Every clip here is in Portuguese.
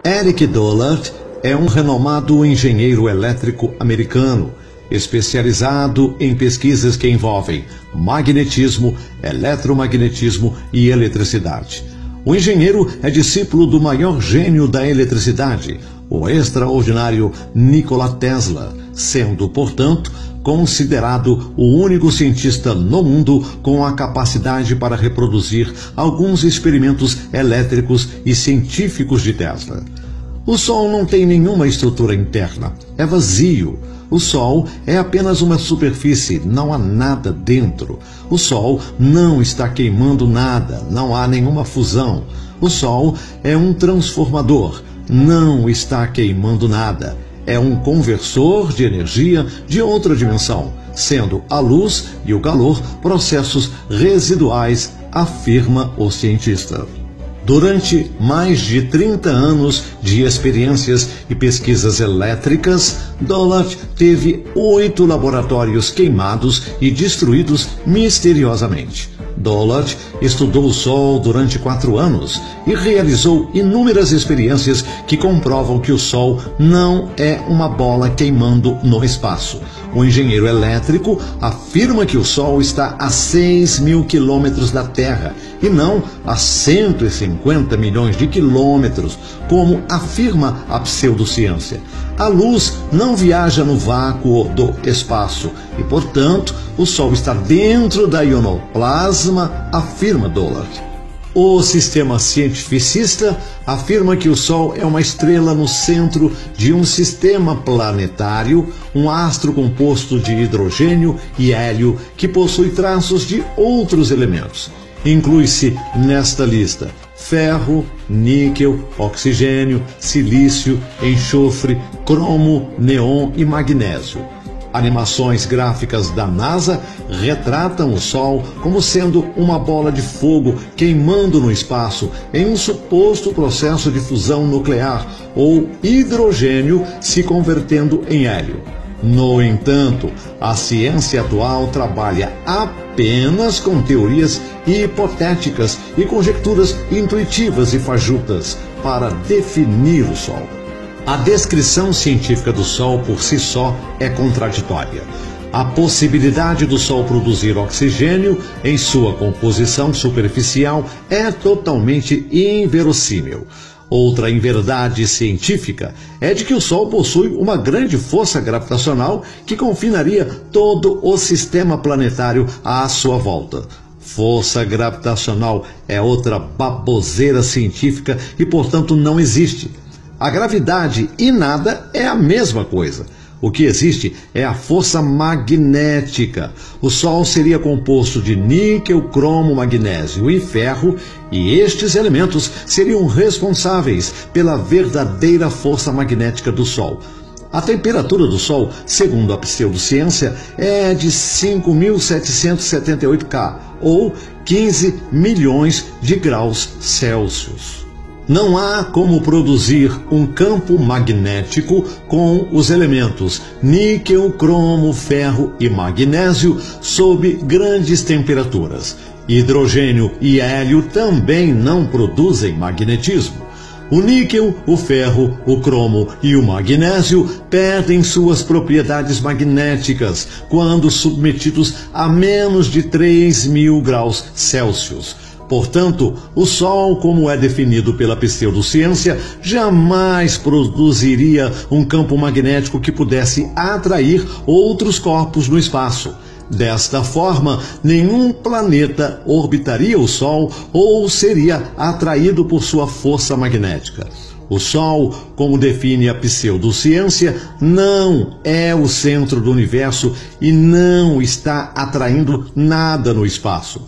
Eric Dollard é um renomado engenheiro elétrico americano, especializado em pesquisas que envolvem magnetismo, eletromagnetismo e eletricidade. O engenheiro é discípulo do maior gênio da eletricidade, o extraordinário Nikola Tesla, sendo, portanto, considerado o único cientista no mundo com a capacidade para reproduzir alguns experimentos elétricos e científicos de Tesla. O Sol não tem nenhuma estrutura interna, é vazio. O Sol é apenas uma superfície, não há nada dentro. O Sol não está queimando nada, não há nenhuma fusão. O Sol é um transformador, não está queimando nada. É um conversor de energia de outra dimensão, sendo a luz e o calor processos residuais, afirma o cientista. Durante mais de 30 anos de experiências e pesquisas elétricas, Dollard teve 8 laboratórios queimados e destruídos misteriosamente. Dollard estudou o Sol durante 4 anos e realizou inúmeras experiências que comprovam que o Sol não é uma bola queimando no espaço. O engenheiro elétrico afirma que o Sol está a 6.000 quilômetros da Terra e não a 150 milhões de quilômetros, como afirma a pseudociência. A luz não viaja no vácuo do espaço e, portanto, o Sol está dentro da ionoplasma, afirma Dollard. O sistema cientificista afirma que o Sol é uma estrela no centro de um sistema planetário, um astro composto de hidrogênio e hélio que possui traços de outros elementos. Inclui-se nesta lista ferro, níquel, oxigênio, silício, enxofre, cromo, neon e magnésio. Animações gráficas da NASA retratam o Sol como sendo uma bola de fogo queimando no espaço em um suposto processo de fusão nuclear ou hidrogênio se convertendo em hélio. No entanto, a ciência atual trabalha apenas com teorias hipotéticas e conjecturas intuitivas e fajutas para definir o Sol. A descrição científica do Sol por si só é contraditória. A possibilidade do Sol produzir oxigênio em sua composição superficial é totalmente inverossímil. Outra inverdade científica é de que o Sol possui uma grande força gravitacional que confinaria todo o sistema planetário à sua volta. Força gravitacional é outra baboseira científica e, portanto, não existe. A gravidade e nada é a mesma coisa. O que existe é a força magnética. O Sol seria composto de níquel, cromo, magnésio e ferro, e estes elementos seriam responsáveis pela verdadeira força magnética do Sol. A temperatura do Sol, segundo a pseudociência, é de 5.778 K, ou 15 milhões de graus Celsius. Não há como produzir um campo magnético com os elementos níquel, cromo, ferro e magnésio sob grandes temperaturas. Hidrogênio e hélio também não produzem magnetismo. O níquel, o ferro, o cromo e o magnésio perdem suas propriedades magnéticas quando submetidos a menos de 3.000 graus Celsius. Portanto, o Sol, como é definido pela pseudociência, jamais produziria um campo magnético que pudesse atrair outros corpos no espaço. Desta forma, nenhum planeta orbitaria o Sol ou seria atraído por sua força magnética. O Sol, como define a pseudociência, não é o centro do universo e não está atraindo nada no espaço.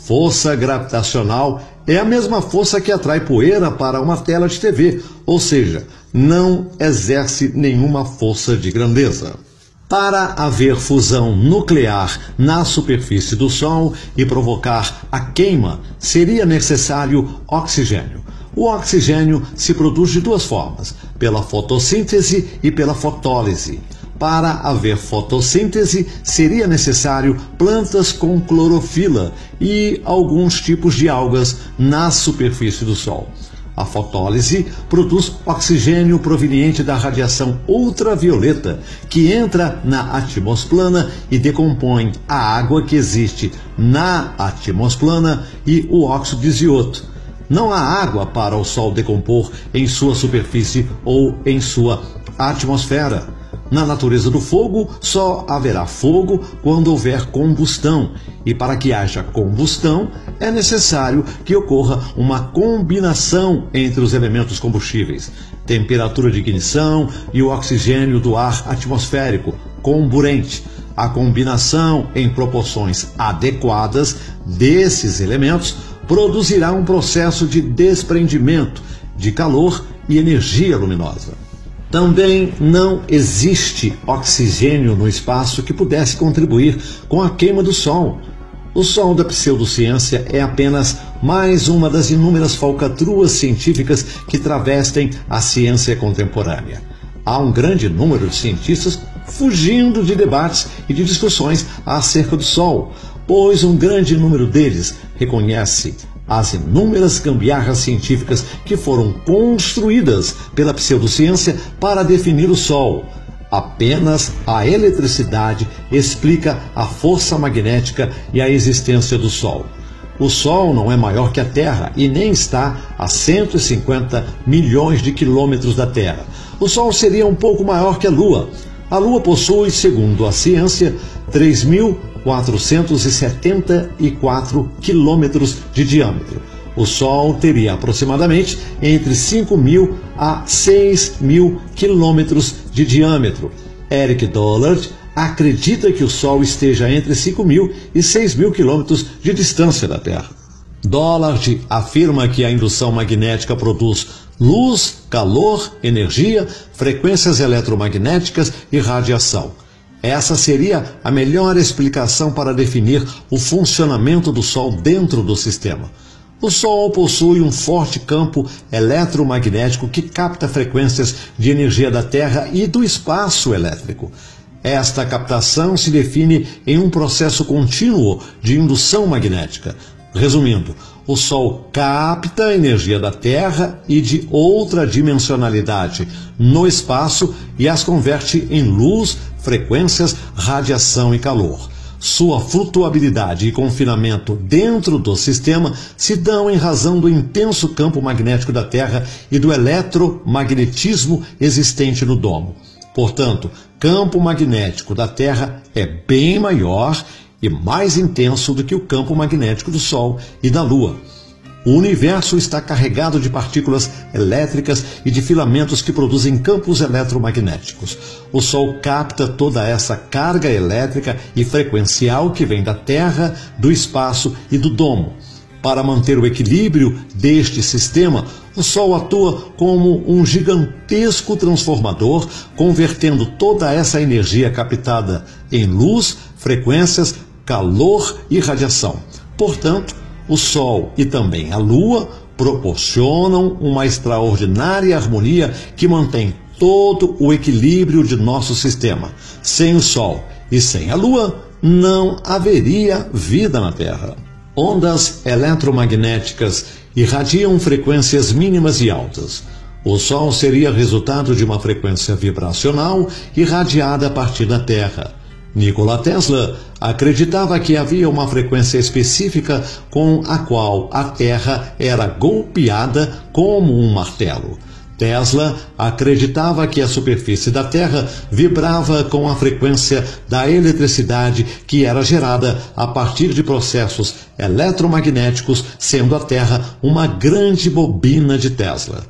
Força gravitacional é a mesma força que atrai poeira para uma tela de TV, ou seja, não exerce nenhuma força de grandeza. Para haver fusão nuclear na superfície do Sol e provocar a queima, seria necessário oxigênio. O oxigênio se produz de duas formas, pela fotossíntese e pela fotólise. Para haver fotossíntese, seria necessário plantas com clorofila e alguns tipos de algas na superfície do Sol. A fotólise produz oxigênio proveniente da radiação ultravioleta, que entra na atmosplana e decompõe a água que existe na atmosplana e o óxido de azoto. Não há água para o Sol decompor em sua superfície ou em sua atmosfera. Na natureza do fogo, só haverá fogo quando houver combustão. E para que haja combustão, é necessário que ocorra uma combinação entre os elementos combustíveis, temperatura de ignição e o oxigênio do ar atmosférico, comburente. A combinação em proporções adequadas desses elementos produzirá um processo de desprendimento de calor e energia luminosa. Também não existe oxigênio no espaço que pudesse contribuir com a queima do Sol. O Sol da pseudociência é apenas mais uma das inúmeras falcatruas científicas que travestem a ciência contemporânea. Há um grande número de cientistas fugindo de debates e de discussões acerca do Sol, pois um grande número deles reconhece as inúmeras gambiarras científicas que foram construídas pela pseudociência para definir o Sol. Apenas a eletricidade explica a força magnética e a existência do Sol. O Sol não é maior que a Terra e nem está a 150 milhões de quilômetros da Terra. O Sol seria um pouco maior que a Lua. A Lua possui, segundo a ciência, 3.474 quilômetros de diâmetro. O Sol teria aproximadamente entre 5.000 a 6.000 quilômetros de diâmetro. Eric Dollard acredita que o Sol esteja entre 5.000 e 6.000 quilômetros de distância da Terra. Dollard afirma que a indução magnética produz luz, calor, energia, frequências eletromagnéticas e radiação. Essa seria a melhor explicação para definir o funcionamento do Sol dentro do sistema. O Sol possui um forte campo eletromagnético que capta frequências de energia da Terra e do espaço elétrico. Esta captação se define em um processo contínuo de indução magnética. Resumindo, o Sol capta a energia da Terra e de outra dimensionalidade no espaço e as converte em luz, frequências, radiação e calor. Sua flutuabilidade e confinamento dentro do sistema se dão em razão do intenso campo magnético da Terra e do eletromagnetismo existente no domo. Portanto, campo magnético da Terra é bem maior e mais intenso do que o campo magnético do Sol e da Lua. O universo está carregado de partículas elétricas e de filamentos que produzem campos eletromagnéticos. O Sol capta toda essa carga elétrica e frequencial que vem da Terra, do espaço e do domo. Para manter o equilíbrio deste sistema, o Sol atua como um gigantesco transformador, convertendo toda essa energia captada em luz, frequências, calor e radiação. Portanto, o Sol e também a Lua proporcionam uma extraordinária harmonia que mantém todo o equilíbrio de nosso sistema. Sem o Sol e sem a Lua, não haveria vida na Terra. Ondas eletromagnéticas irradiam frequências mínimas e altas. O Sol seria resultado de uma frequência vibracional irradiada a partir da Terra. Nikola Tesla acreditava que havia uma frequência específica com a qual a Terra era golpeada como um martelo. Tesla acreditava que a superfície da Terra vibrava com a frequência da eletricidade que era gerada a partir de processos eletromagnéticos, sendo a Terra uma grande bobina de Tesla.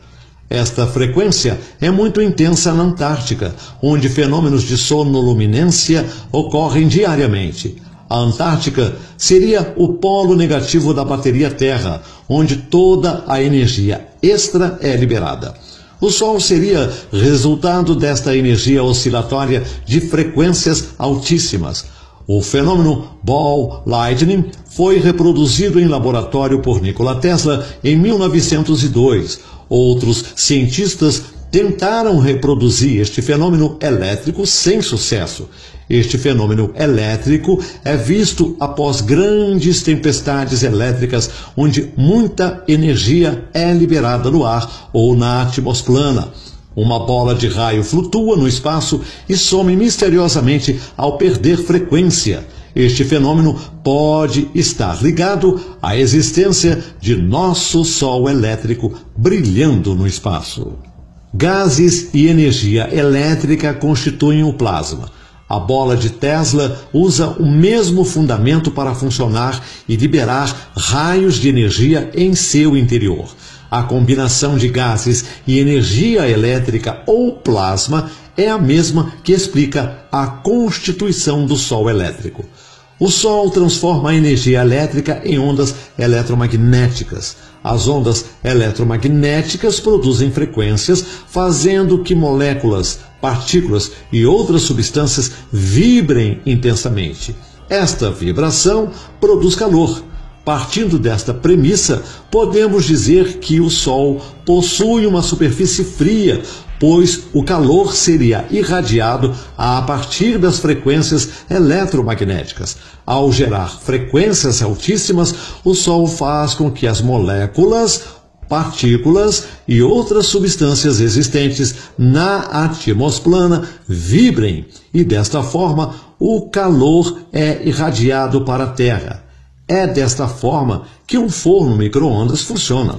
Esta frequência é muito intensa na Antártica, onde fenômenos de sonoluminência ocorrem diariamente. A Antártica seria o polo negativo da bateria Terra, onde toda a energia extra é liberada. O Sol seria resultado desta energia oscilatória de frequências altíssimas. O fenômeno Ball Lightning foi reproduzido em laboratório por Nikola Tesla em 1902. Outros cientistas tentaram reproduzir este fenômeno elétrico sem sucesso. Este fenômeno elétrico é visto após grandes tempestades elétricas, onde muita energia é liberada no ar ou na atmosfera. Uma bola de raio flutua no espaço e some misteriosamente ao perder frequência. Este fenômeno pode estar ligado à existência de nosso Sol elétrico brilhando no espaço. Gases e energia elétrica constituem o plasma. A bola de Tesla usa o mesmo fundamento para funcionar e liberar raios de energia em seu interior. A combinação de gases e energia elétrica ou plasma é a mesma que explica a constituição do Sol elétrico. O Sol transforma a energia elétrica em ondas eletromagnéticas. As ondas eletromagnéticas produzem frequências, fazendo que moléculas, partículas e outras substâncias vibrem intensamente. Esta vibração produz calor. Partindo desta premissa, podemos dizer que o Sol possui uma superfície fria, pois o calor seria irradiado a partir das frequências eletromagnéticas. Ao gerar frequências altíssimas, o Sol faz com que as moléculas, partículas e outras substâncias existentes na atmosfera vibrem e, desta forma, o calor é irradiado para a Terra. É desta forma que um forno micro-ondas funciona.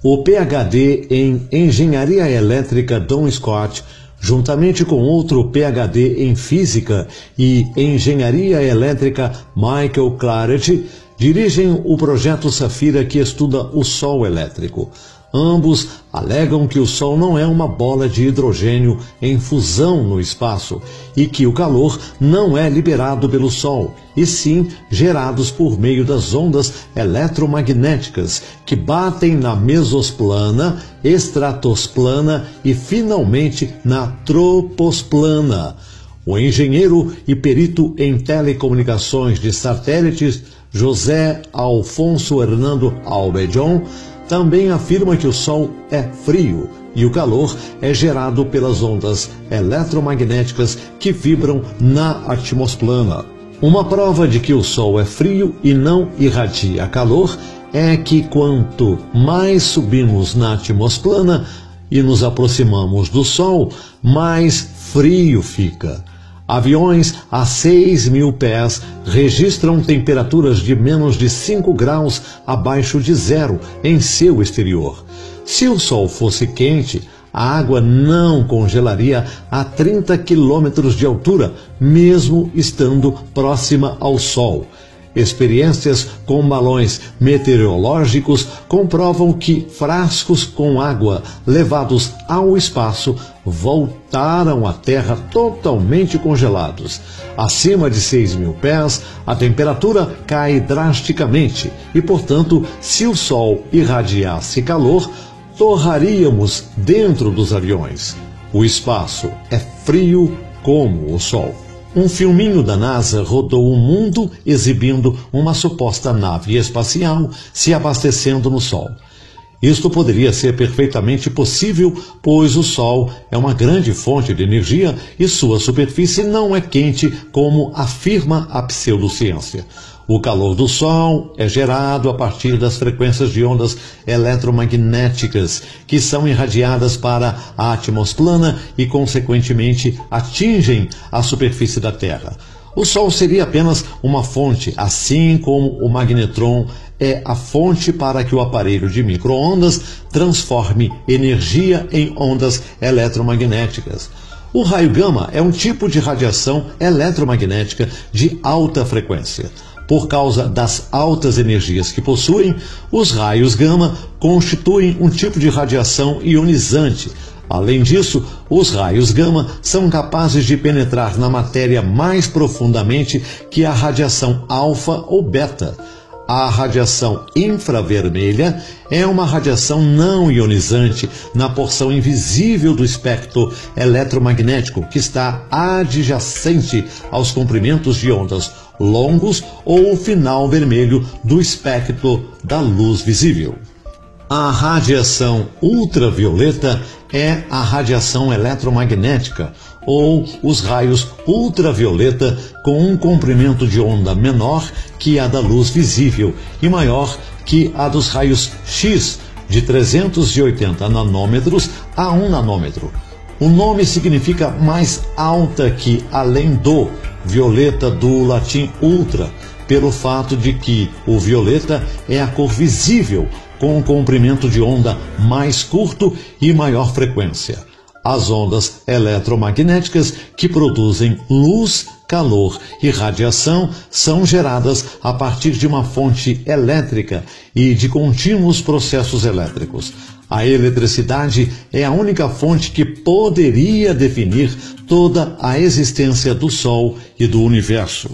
O PhD em Engenharia Elétrica Don Scott, juntamente com outro PhD em Física e Engenharia Elétrica Michael Claret, dirigem o projeto Safira, que estuda o Sol elétrico. Ambos alegam que o Sol não é uma bola de hidrogênio em fusão no espaço e que o calor não é liberado pelo Sol, e sim gerados por meio das ondas eletromagnéticas que batem na mesosplana, estratosplana e finalmente na troposplana. O engenheiro e perito em telecomunicações de satélites José Alfonso Hernando Albedon também afirma que o Sol é frio e o calor é gerado pelas ondas eletromagnéticas que vibram na atmosfera. Uma prova de que o Sol é frio e não irradia calor é que quanto mais subimos na atmosfera e nos aproximamos do Sol, mais frio fica. Aviões a 6.000 pés registram temperaturas de menos de 5 graus abaixo de zero em seu exterior. Se o Sol fosse quente, a água não congelaria a 30 quilômetros de altura, mesmo estando próxima ao Sol. Experiências com balões meteorológicos comprovam que frascos com água levados ao espaço voltaram à Terra totalmente congelados. Acima de 6.000 pés, a temperatura cai drasticamente e, portanto, se o Sol irradiasse calor, torraríamos dentro dos aviões. O espaço é frio como o Sol. Um filminho da NASA rodou o mundo exibindo uma suposta nave espacial se abastecendo no Sol. Isto poderia ser perfeitamente possível, pois o Sol é uma grande fonte de energia e sua superfície não é quente como afirma a pseudociência. O calor do Sol é gerado a partir das frequências de ondas eletromagnéticas que são irradiadas para a atmosfera e, consequentemente, atingem a superfície da Terra. O Sol seria apenas uma fonte, assim como o magnetron é a fonte para que o aparelho de micro-ondas transforme energia em ondas eletromagnéticas. O raio gama é um tipo de radiação eletromagnética de alta frequência. Por causa das altas energias que possuem, os raios gama constituem um tipo de radiação ionizante. Além disso, os raios gama são capazes de penetrar na matéria mais profundamente que a radiação alfa ou beta. A radiação infravermelha é uma radiação não ionizante na porção invisível do espectro eletromagnético que está adjacente aos comprimentos de ondas longos ou o final vermelho do espectro da luz visível. A radiação ultravioleta é a radiação eletromagnética, ou os raios ultravioleta com um comprimento de onda menor que a da luz visível e maior que a dos raios X, de 380 nanômetros a 1 nanômetro. O nome significa mais alta que além do violeta, do latim ultra, pelo fato de que o violeta é a cor visível com um comprimento de onda mais curto e maior frequência. As ondas eletromagnéticas que produzem luz, calor e radiação são geradas a partir de uma fonte elétrica e de contínuos processos elétricos. A eletricidade é a única fonte que poderia definir toda a existência do Sol e do universo.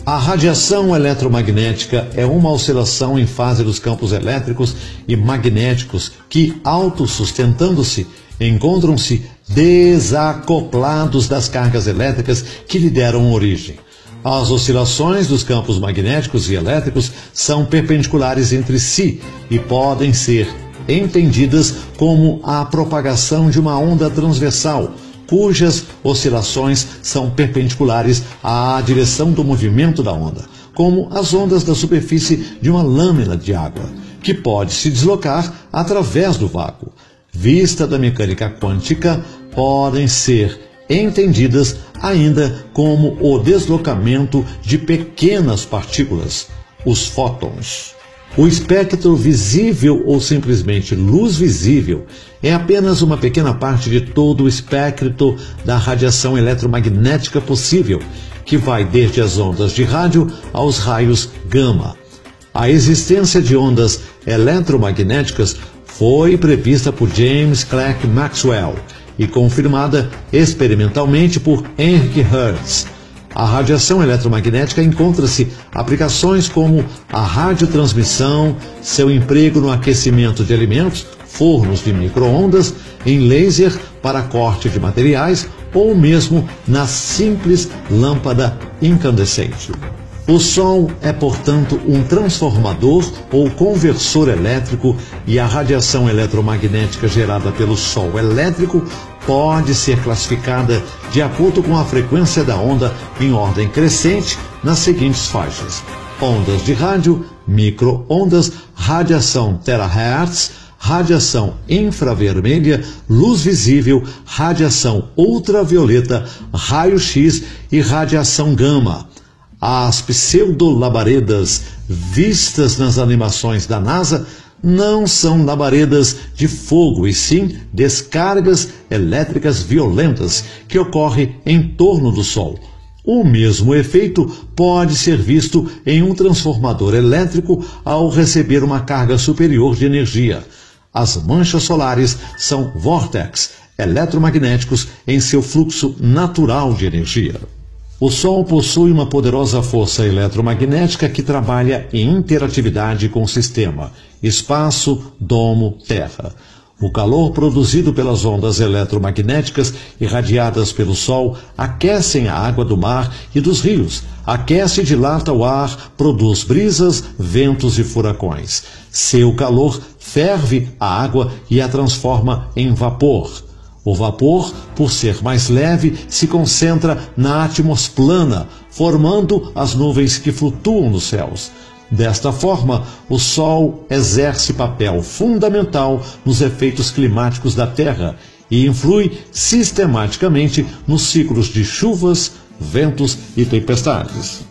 A radiação eletromagnética é uma oscilação em fase dos campos elétricos e magnéticos que, autossustentando-se, encontram-se desacoplados das cargas elétricas que lhe deram origem. As oscilações dos campos magnéticos e elétricos são perpendiculares entre si e podem ser entendidas como a propagação de uma onda transversal, cujas oscilações são perpendiculares à direção do movimento da onda, como as ondas da superfície de uma lâmina de água, que pode se deslocar através do vácuo. Vista da mecânica quântica, podem ser entendidas ainda como o deslocamento de pequenas partículas, os fótons. O espectro visível ou simplesmente luz visível é apenas uma pequena parte de todo o espectro da radiação eletromagnética possível, que vai desde as ondas de rádio aos raios gama. A existência de ondas eletromagnéticas foi prevista por James Clerk Maxwell e confirmada experimentalmente por Henry Hertz. A radiação eletromagnética encontra-se aplicações como a radiotransmissão, seu emprego no aquecimento de alimentos, fornos de micro-ondas, em laser para corte de materiais ou mesmo na simples lâmpada incandescente. O Sol é, portanto, um transformador ou conversor elétrico e a radiação eletromagnética gerada pelo Sol elétrico pode ser classificada de acordo com a frequência da onda em ordem crescente nas seguintes faixas: ondas de rádio, micro-ondas, radiação terahertz, radiação infravermelha, luz visível, radiação ultravioleta, raio-x e radiação gama. As pseudolabaredas vistas nas animações da NASA não são labaredas de fogo, e sim descargas elétricas violentas que ocorrem em torno do Sol. O mesmo efeito pode ser visto em um transformador elétrico ao receber uma carga superior de energia. As manchas solares são vórtices eletromagnéticos em seu fluxo natural de energia. O Sol possui uma poderosa força eletromagnética que trabalha em interatividade com o sistema espaço, domo, terra. O calor produzido pelas ondas eletromagnéticas irradiadas pelo Sol aquecem a água do mar e dos rios, aquece e dilata o ar, produz brisas, ventos e furacões. Seu calor ferve a água e a transforma em vapor. O vapor, por ser mais leve, se concentra na atmosfera plana, formando as nuvens que flutuam nos céus. Desta forma, o Sol exerce papel fundamental nos efeitos climáticos da Terra e influi sistematicamente nos ciclos de chuvas, ventos e tempestades.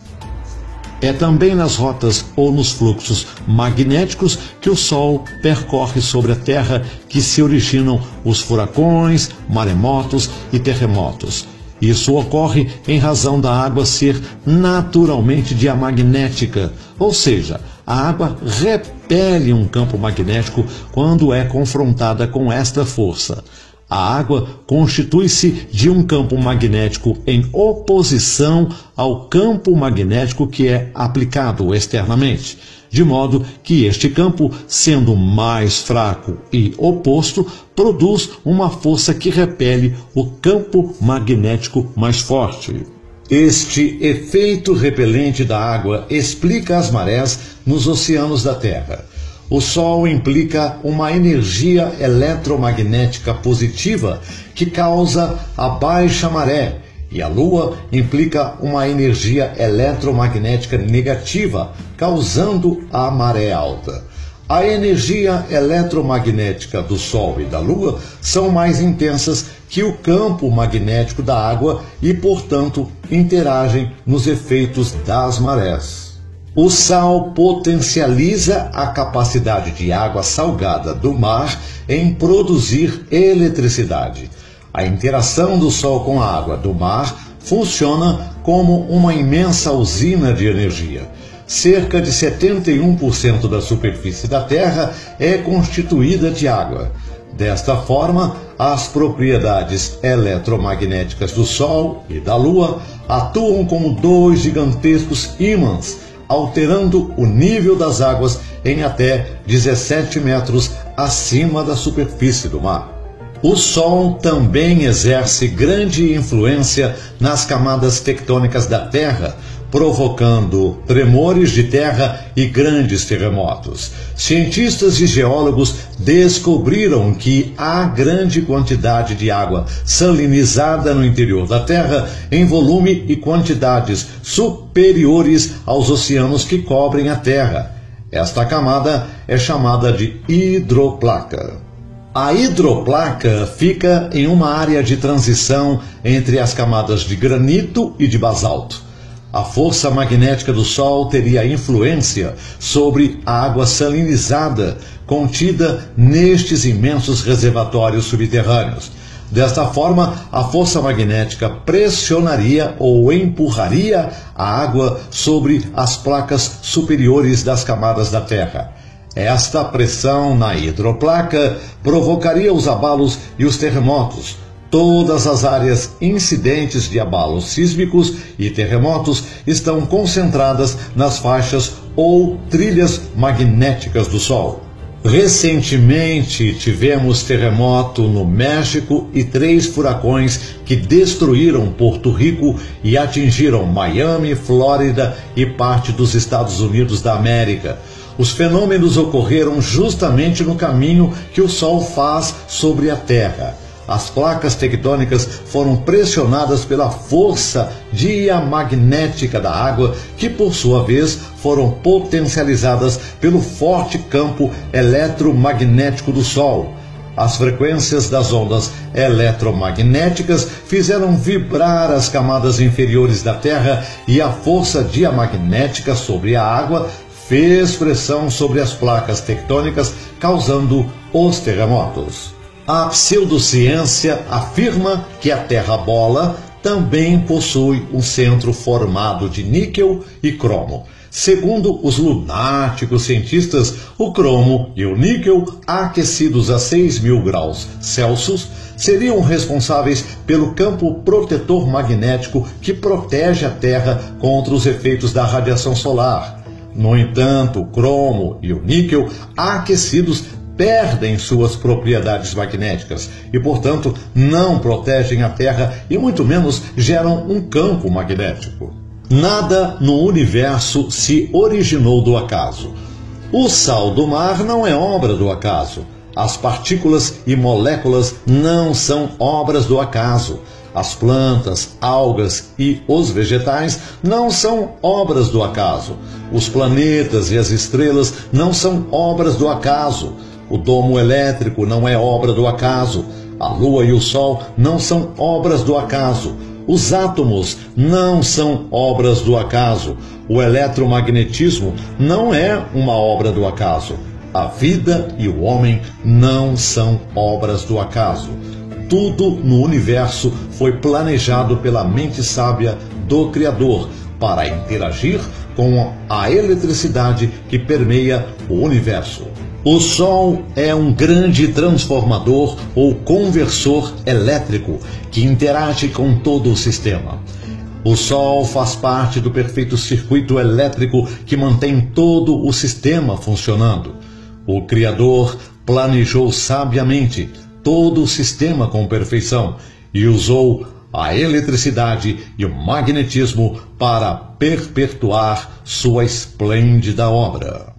É também nas rotas ou nos fluxos magnéticos que o Sol percorre sobre a Terra que se originam os furacões, maremotos e terremotos. Isso ocorre em razão da água ser naturalmente diamagnética, ou seja, a água repele um campo magnético quando é confrontada com esta força. A água constitui-se de um campo magnético em oposição ao campo magnético que é aplicado externamente, de modo que este campo, sendo mais fraco e oposto, produz uma força que repele o campo magnético mais forte. Este efeito repelente da água explica as marés nos oceanos da Terra. O Sol implica uma energia eletromagnética positiva que causa a baixa maré, e a Lua implica uma energia eletromagnética negativa, causando a maré alta. A energia eletromagnética do Sol e da Lua são mais intensas que o campo magnético da água e, portanto, interagem nos efeitos das marés. O sal potencializa a capacidade de água salgada do mar em produzir eletricidade. A interação do Sol com a água do mar funciona como uma imensa usina de energia. Cerca de 71% da superfície da Terra é constituída de água. Desta forma, as propriedades eletromagnéticas do Sol e da Lua atuam como dois gigantescos ímãs, alterando o nível das águas em até 17 metros acima da superfície do mar. O Sol também exerce grande influência nas camadas tectônicas da Terra, provocando tremores de terra e grandes terremotos. Cientistas e geólogos descobriram que há grande quantidade de água salinizada no interior da Terra em volume e quantidades superiores aos oceanos que cobrem a Terra. Esta camada é chamada de hidroplaca. A hidroplaca fica em uma área de transição entre as camadas de granito e de basalto. A força magnética do Sol teria influência sobre a água salinizada contida nestes imensos reservatórios subterrâneos. Desta forma, a força magnética pressionaria ou empurraria a água sobre as placas superiores das camadas da Terra. Esta pressão na hidroplaca provocaria os abalos e os terremotos. Todas as áreas incidentes de abalos sísmicos e terremotos estão concentradas nas faixas ou trilhas magnéticas do Sol. Recentemente tivemos terremoto no México e 3 furacões que destruíram Porto Rico e atingiram Miami, Flórida e parte dos Estados Unidos da América. Os fenômenos ocorreram justamente no caminho que o Sol faz sobre a Terra. As placas tectônicas foram pressionadas pela força diamagnética da água, que por sua vez foram potencializadas pelo forte campo eletromagnético do Sol. As frequências das ondas eletromagnéticas fizeram vibrar as camadas inferiores da Terra e a força diamagnética sobre a água fez pressão sobre as placas tectônicas, causando os terremotos. A pseudociência afirma que a Terra-bola também possui um centro formado de níquel e cromo. Segundo os lunáticos cientistas, o cromo e o níquel, aquecidos a 6.000 graus Celsius, seriam responsáveis pelo campo protetor magnético que protege a Terra contra os efeitos da radiação solar. No entanto, o cromo e o níquel, aquecidos, perdem suas propriedades magnéticas e, portanto, não protegem a Terra e muito menos geram um campo magnético. Nada no universo se originou do acaso. O sal do mar não é obra do acaso. As partículas e moléculas não são obras do acaso. As plantas, algas e os vegetais não são obras do acaso. Os planetas e as estrelas não são obras do acaso. O domo elétrico não é obra do acaso. A Lua e o Sol não são obras do acaso. Os átomos não são obras do acaso. O eletromagnetismo não é uma obra do acaso. A vida e o homem não são obras do acaso. Tudo no universo foi planejado pela mente sábia do Criador para interagir com a eletricidade que permeia o universo. O Sol é um grande transformador ou conversor elétrico que interage com todo o sistema. O Sol faz parte do perfeito circuito elétrico que mantém todo o sistema funcionando. O Criador planejou sabiamente todo o sistema com perfeição e usou a eletricidade e o magnetismo para perpetuar sua esplêndida obra.